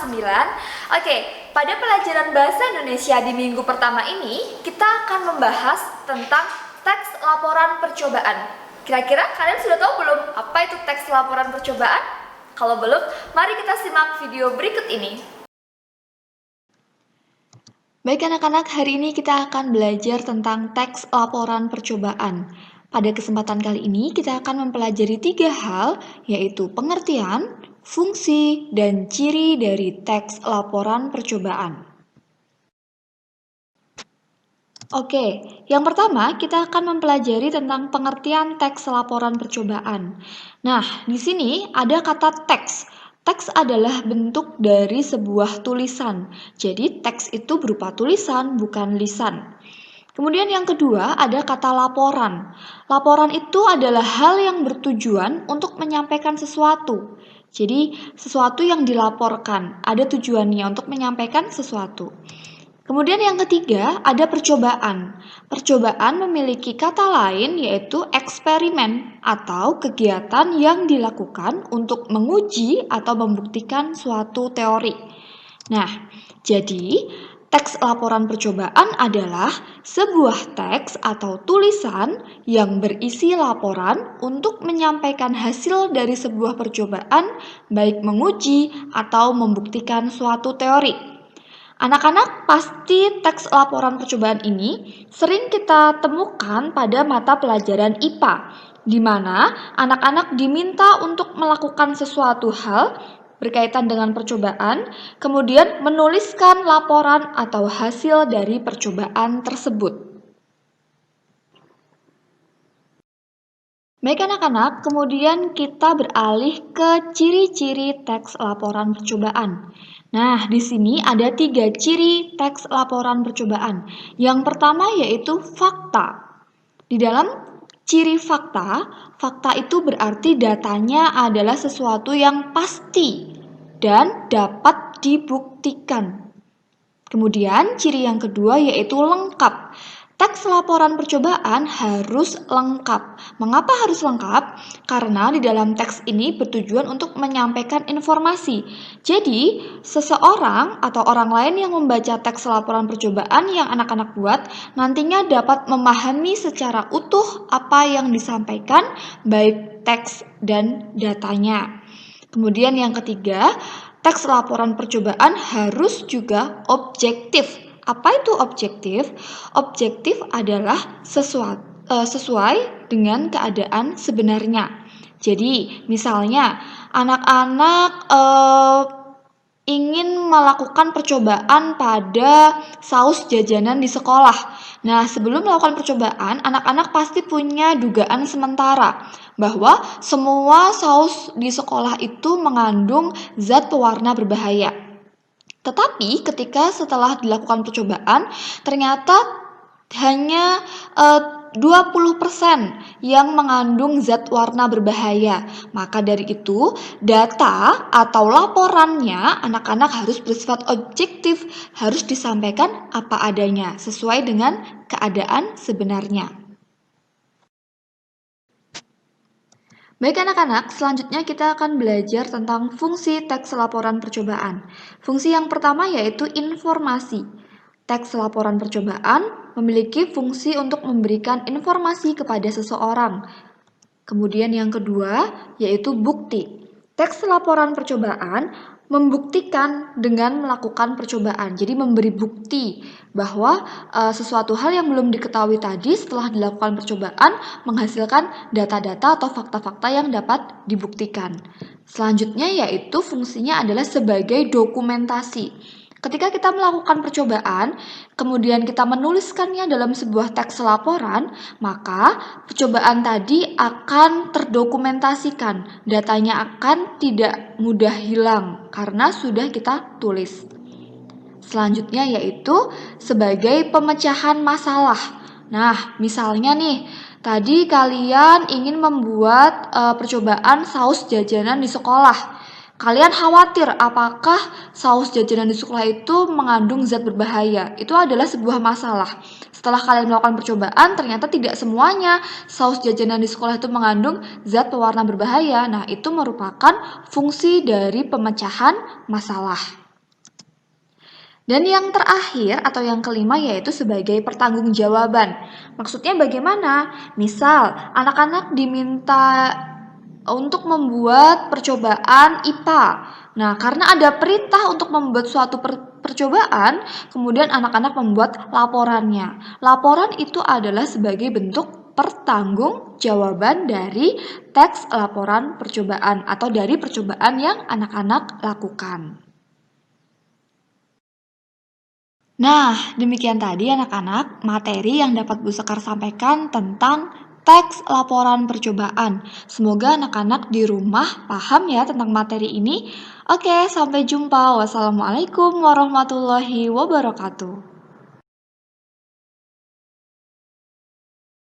9. Oke, pada pelajaran Bahasa Indonesia di minggu pertama ini, kita akan membahas tentang teks laporan percobaan. Kira-kira kalian sudah tahu belum apa itu teks laporan percobaan? Kalau belum, mari kita simak video berikut ini. Baik anak-anak, hari ini kita akan belajar tentang teks laporan percobaan. Pada kesempatan kali ini kita akan mempelajari 3 hal, yaitu pengertian, fungsi, dan ciri dari teks laporan percobaan. Oke, yang pertama kita akan mempelajari tentang pengertian teks laporan percobaan. Nah, di sini ada kata teks. Teks adalah bentuk dari sebuah tulisan. Jadi teks itu berupa tulisan, bukan lisan. Kemudian yang kedua ada kata laporan. Laporan itu adalah hal yang bertujuan untuk menyampaikan sesuatu. Jadi sesuatu yang dilaporkan, ada tujuannya untuk menyampaikan sesuatu. Kemudian yang ketiga ada percobaan. Percobaan memiliki kata lain yaitu eksperimen atau kegiatan yang dilakukan untuk menguji atau membuktikan suatu teori. Nah, jadi teks laporan percobaan adalah sebuah teks atau tulisan yang berisi laporan untuk menyampaikan hasil dari sebuah percobaan, baik menguji atau membuktikan suatu teori. Anak-anak, pasti teks laporan percobaan ini sering kita temukan pada mata pelajaran IPA, di mana anak-anak diminta untuk melakukan sesuatu hal berkaitan dengan percobaan, kemudian menuliskan laporan atau hasil dari percobaan tersebut. Baik anak-anak, kemudian kita beralih ke ciri-ciri teks laporan percobaan. Nah, di sini ada 3 ciri teks laporan percobaan. Yang pertama yaitu fakta. Di dalam ciri fakta, fakta itu berarti datanya adalah sesuatu yang pasti dan dapat dibuktikan. Kemudian ciri yang kedua yaitu lengkap. Teks laporan percobaan harus lengkap. Mengapa harus lengkap? Karena di dalam teks ini bertujuan untuk menyampaikan informasi. Jadi, seseorang atau orang lain yang membaca teks laporan percobaan yang anak-anak buat nantinya dapat memahami secara utuh apa yang disampaikan, baik teks dan datanya. Kemudian yang ketiga, teks laporan percobaan harus juga objektif. Apa itu objektif? Objektif adalah sesuai dengan keadaan sebenarnya. Jadi, misalnya anak-anak ingin melakukan percobaan pada saus jajanan di sekolah. Nah, sebelum melakukan percobaan, anak-anak pasti punya dugaan sementara bahwa semua saus di sekolah itu mengandung zat pewarna berbahaya. Tetapi ketika setelah dilakukan percobaan, ternyata hanya 20% yang mengandung zat warna berbahaya. Maka dari itu, data atau laporannya anak-anak harus bersifat objektif, harus disampaikan apa adanya, sesuai dengan keadaan sebenarnya. Baik anak-anak, selanjutnya kita akan belajar tentang fungsi teks laporan percobaan. Fungsi yang pertama yaitu informasi. Teks laporan percobaan memiliki fungsi untuk memberikan informasi kepada seseorang. Kemudian yang kedua yaitu bukti. Teks laporan percobaan membuktikan dengan melakukan percobaan. Jadi memberi bukti bahwa sesuatu hal yang belum diketahui tadi setelah dilakukan percobaan menghasilkan data-data atau fakta-fakta yang dapat dibuktikan. Selanjutnya yaitu fungsinya adalah sebagai dokumentasi. Ketika kita melakukan percobaan, kemudian kita menuliskannya dalam sebuah teks laporan, maka percobaan tadi akan terdokumentasikan. Datanya akan tidak mudah hilang karena sudah kita tulis. Selanjutnya yaitu sebagai pemecahan masalah. Nah, misalnya nih, tadi kalian ingin membuat percobaan saus jajanan di sekolah. Kalian khawatir apakah saus jajanan di sekolah itu mengandung zat berbahaya. Itu adalah sebuah masalah. Setelah kalian melakukan percobaan, ternyata tidak semuanya saus jajanan di sekolah itu mengandung zat pewarna berbahaya. Nah, itu merupakan fungsi dari pemecahan masalah. Dan yang terakhir atau yang kelima yaitu sebagai pertanggungjawaban. Maksudnya bagaimana? Misal, anak-anak diminta untuk membuat percobaan IPA. Nah, karena ada perintah untuk membuat suatu percobaan, kemudian anak-anak membuat laporannya. Laporan itu adalah sebagai bentuk pertanggungjawaban dari teks laporan percobaan atau dari percobaan yang anak-anak lakukan. Nah, demikian tadi anak-anak materi yang dapat Bu Sekar sampaikan tentang teks laporan percobaan. Semoga anak-anak di rumah paham ya tentang materi ini. Oke, sampai jumpa. Wassalamualaikum warahmatullahi wabarakatuh.